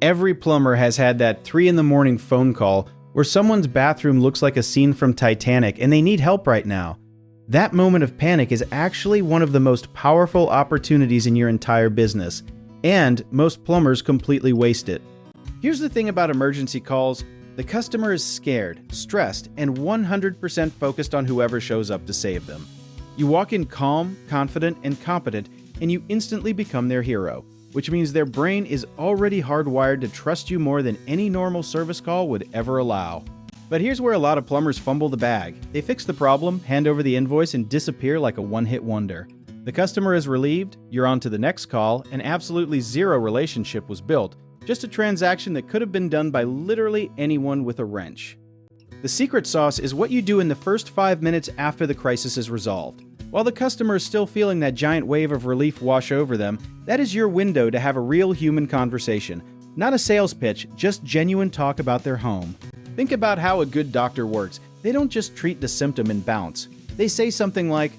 Every plumber has had that 3 in the morning phone call where someone's bathroom looks like a scene from Titanic and they need help right now. That moment of panic is actually one of the most powerful opportunities in your entire business, and most plumbers completely waste it. Here's the thing about emergency calls: the customer is scared, stressed, and 100% focused on whoever shows up to save them. You walk in calm, confident, and competent, and you instantly become their hero, which means their brain is already hardwired to trust you more than any normal service call would ever allow. But here's where a lot of plumbers fumble the bag. They fix the problem, hand over the invoice, and disappear like a one-hit wonder. The customer is relieved, you're on to the next call, and absolutely zero relationship was built, just a transaction that could have been done by literally anyone with a wrench. The secret sauce is what you do in the first 5 minutes after the crisis is resolved. While the customer is still feeling that giant wave of relief wash over them, that is your window to have a real human conversation. Not a sales pitch, just genuine talk about their home. Think about how a good doctor works. They don't just treat the symptom and bounce. They say something like,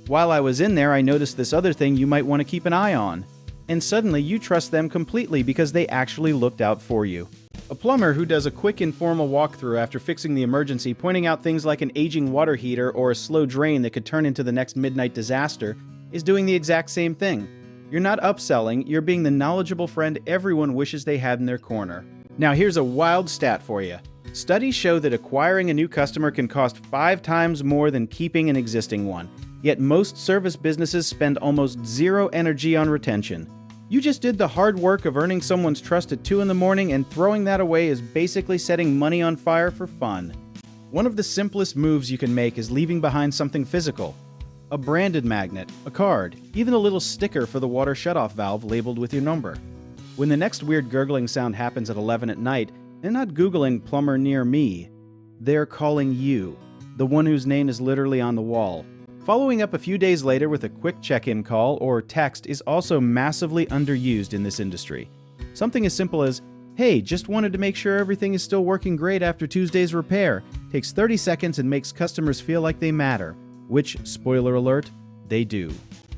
"While I was in there, I noticed this other thing you might want to keep an eye on." And suddenly you trust them completely because they actually looked out for you. A plumber who does a quick informal walkthrough after fixing the emergency, pointing out things like an aging water heater or a slow drain that could turn into the next midnight disaster, is doing the exact same thing. You're not upselling, you're being the knowledgeable friend everyone wishes they had in their corner. Now here's a wild stat for you. Studies show that acquiring a new customer can cost 5 times more than keeping an existing one, yet most service businesses spend almost zero energy on retention. You just did the hard work of earning someone's trust at 2 in the morning, and throwing that away is basically setting money on fire for fun. One of the simplest moves you can make is leaving behind something physical. A branded magnet, a card, even a little sticker for the water shutoff valve labeled with your number. When the next weird gurgling sound happens at 11 at night, they're not Googling "plumber near me." They're calling you, the one whose name is literally on the wall. Following up a few days later with a quick check-in call or text is also massively underused in this industry. Something as simple as, "Hey, just wanted to make sure everything is still working great after Tuesday's repair," takes 30 seconds and makes customers feel like they matter, which, spoiler alert, they do.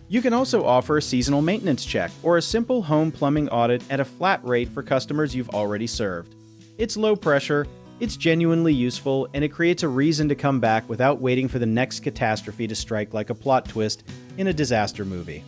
You can also offer a seasonal maintenance check or a simple home plumbing audit at a flat rate for customers you've already served. It's low pressure, it's genuinely useful, and it creates a reason to come back without waiting for the next catastrophe to strike like a plot twist in a disaster movie.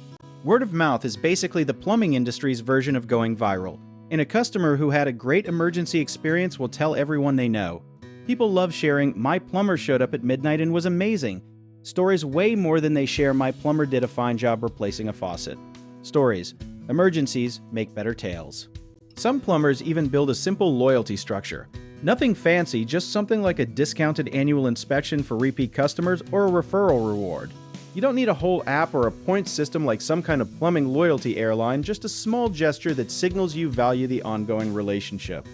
Word of mouth is basically the plumbing industry's version of going viral, and a customer who had a great emergency experience will tell everyone they know. People love sharing, "My plumber showed up at midnight and was amazing." Stories way more than they share, "My plumber did a fine job replacing a faucet." Stories. Emergencies make better tales. Some plumbers even build a simple loyalty structure. Nothing fancy, just something like a discounted annual inspection for repeat customers or a referral reward. You don't need a whole app or a point system like some kind of plumbing loyalty airline, just a small gesture that signals you value the ongoing relationship.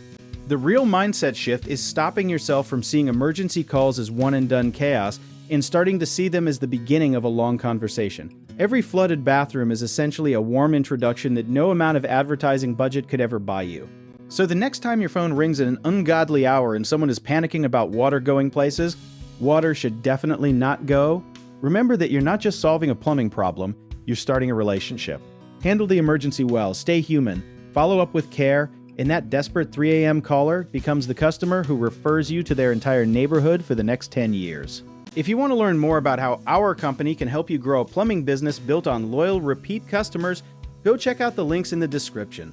The real mindset shift is stopping yourself from seeing emergency calls as one-and-done chaos and starting to see them as the beginning of a long conversation. Every flooded bathroom is essentially a warm introduction that no amount of advertising budget could ever buy you. So the next time your phone rings at an ungodly hour and someone is panicking about water going places, water should definitely not go, remember that you're not just solving a plumbing problem, you're starting a relationship. Handle the emergency well, stay human, follow up with care, and that desperate 3 a.m. caller becomes the customer who refers you to their entire neighborhood for the next 10 years. If you want to learn more about how our company can help you grow a plumbing business built on loyal, repeat customers, go check out the links in the description.